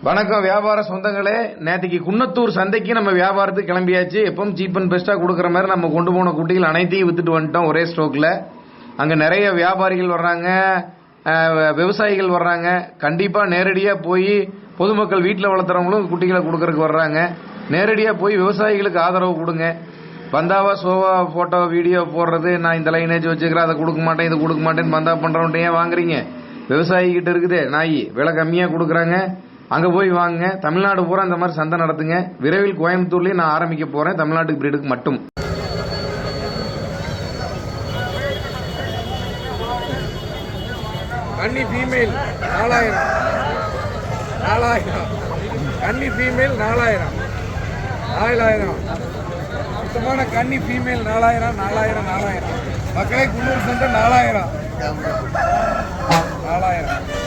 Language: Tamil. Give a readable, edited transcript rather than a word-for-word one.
வணக்கம் வியாபார சொந்தங்களே. நேற்றுக்கு குன்னத்தூர் சந்தைக்கு நம்ம வியாபாரத்துக்கு கிளம்பியாச்சு. எப்பவும் சீப் அண்ட் பெஸ்டா கொடுக்குற மாதிரி நம்ம கொண்டு போன குட்டிகள் அனைத்தையும் வித்துட்டு வந்துட்டோம் ஒரே ஸ்டோக்ல. அங்க நிறைய வியாபாரிகள் வர்றாங்க, விவசாயிகள் வர்றாங்க. கண்டிப்பா நேரடியா போய் பொதுமக்கள் வீட்டில் வளர்த்துறவங்களும் குட்டிகளை கொடுக்கறதுக்கு வர்றாங்க. நேரடியா போய் விவசாயிகளுக்கு ஆதரவு கொடுங்க. பந்தாவா சோவா போட்டோ வீடியோ போடுறது, நான் இந்த லைனேஜ் வச்சுக்கிறேன், அதை கொடுக்க மாட்டேன், இது கொடுக்க மாட்டேன்னு பந்தா பண்றவன்ட்டு ஏன் வாங்குறீங்க? விவசாயி கிட்ட இருக்குது நாய் விலை கம்மியா கொடுக்குறாங்க, அங்க போய் வாங்க. தமிழ்நாடு பூரா இந்த மாதிரி சந்தை நடத்துங்க. விரைவில் கோயம்புத்தூர்லயும் நான் ஆரம்பிக்க போறேன், தமிழ்நாட்டுக்கு பிரீடுக்கு மட்டும். கன்னி ஃபீமேல் 4000, 4000. கன்னி ஃபீமேல் 4000, 4000. சுத்தமான கன்னி ஃபீமேல் 4000, 4000, 4000. மக்களே குன்னூர் சந்தை 4000, 4000.